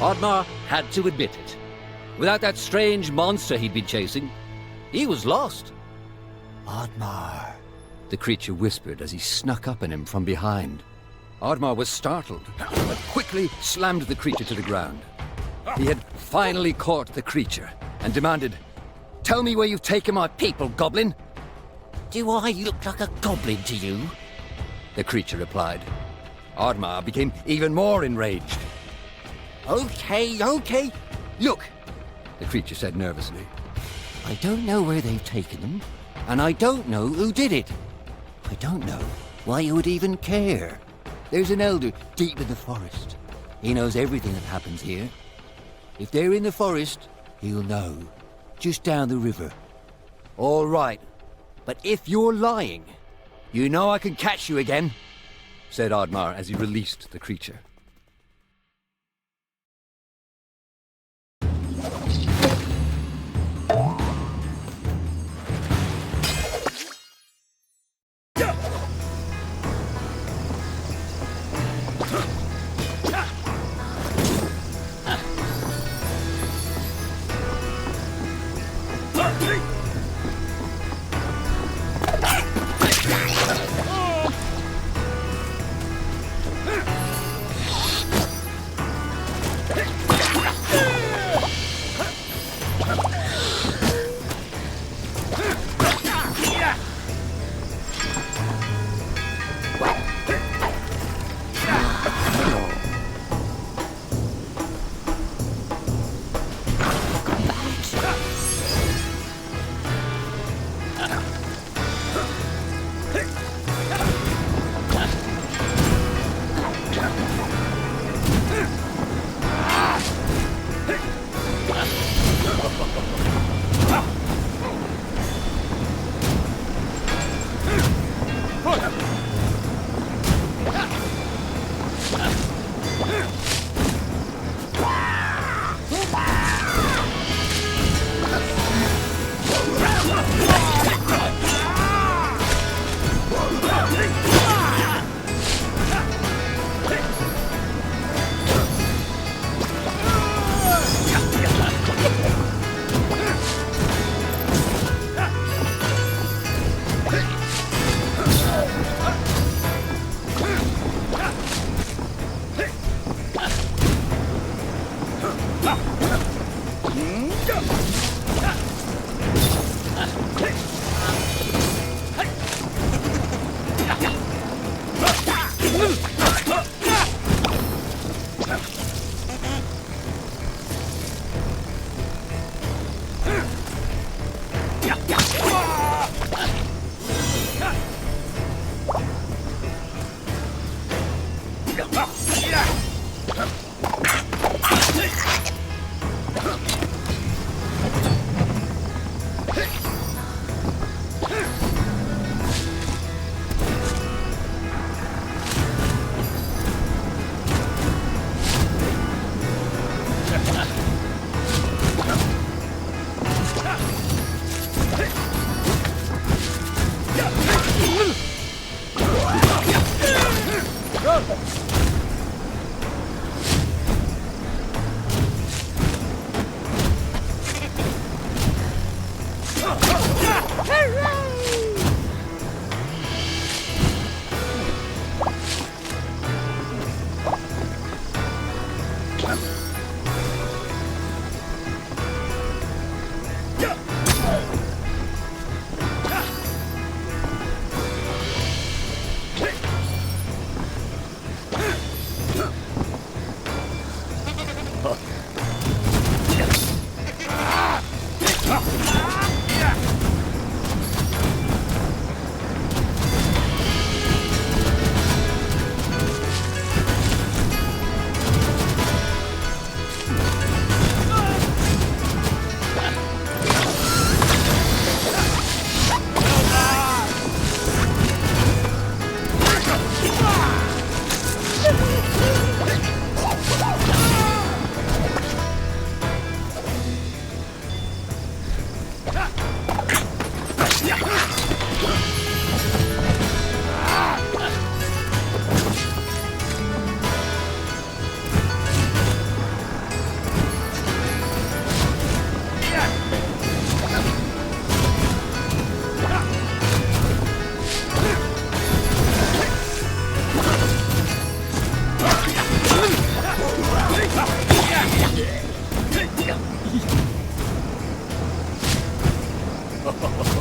Oddmar had to admit it. Without that strange monster he'd been chasing, he was lost. Oddmar, the creature whispered as he snuck up on him from behind. Oddmar was startled, but quickly slammed the creature to the ground. He had finally caught the creature and demanded, "Tell me where you've taken my people, goblin." do I look like a goblin to you? The creature replied. Oddmar became even more enraged. Okay. "Look," the creature said nervously. I don't know where they've taken them, and I don't know who did it. I don't know why you would even care. There's an elder deep in the forest. He knows everything that happens here. If they're in the forest, he'll know. Just down the river. "All right, but if you're lying, you know I can catch you again," said Oddmar as he released the creature. Valhalla!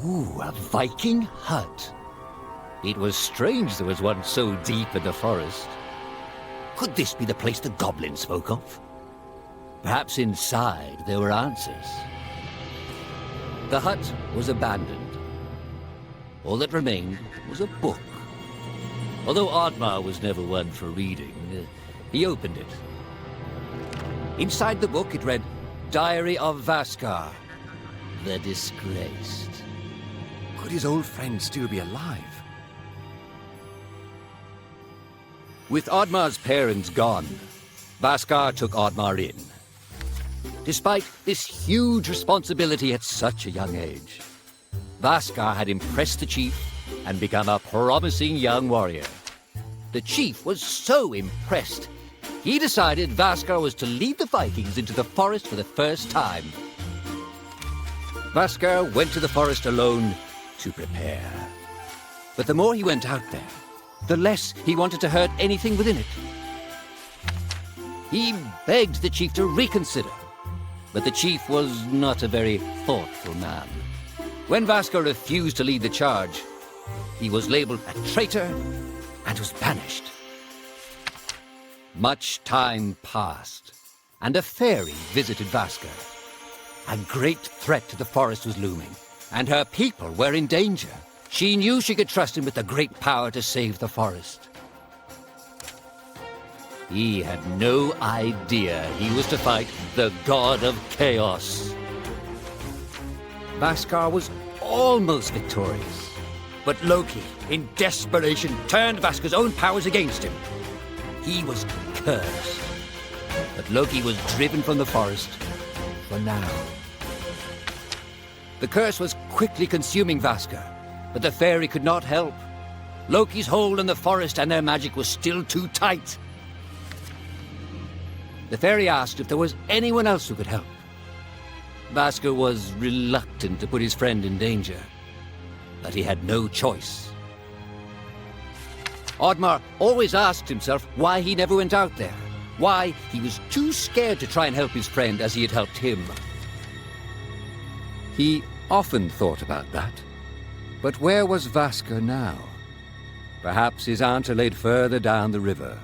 Ooh, a Viking hut. It was strange there was one so deep in the forest. Could this be the place the goblin spoke of? Perhaps inside there were answers. The hut was abandoned. All that remained was a book. Although Oddmar was never one for reading, he opened it. Inside the book it read, Diary of Vaskar, the Disgraced. Could his old friend still be alive? With Oddmar's parents gone, Vaskar took Oddmar in. Despite this huge responsibility at such a young age, Vaskar had impressed the chief and become a promising young warrior. The chief was so impressed, he decided Vaskar was to lead the Vikings into the forest for the first time. Vaskar went to the forest alone to prepare. But the more he went out there, the less he wanted to hurt anything within it. He begged the chief to reconsider, but the chief was not a very thoughtful man. When Vaskar refused to lead the charge, he was labeled a traitor and was banished. Much time passed, and a fairy visited Vaskar. A great threat to the forest was looming, and her people were in danger. She knew she could trust him with the great power to save the forest. He had no idea he was to fight the god of chaos. Vaskar was almost victorious, but Loki, in desperation, turned Vaskar's own powers against him. He was cursed, but Loki was driven from the forest for now. The curse was quickly consuming Vaskar, but the fairy could not help. Loki's hold on the forest and their magic was still too tight. The fairy asked if there was anyone else who could help. Vasker was reluctant to put his friend in danger, but he had no choice. Oddmar always asked himself why he never went out there, why he was too scared to try and help his friend as he had helped him. He often thought about that. But where was Vasker now? Perhaps his aunt laid further down the river,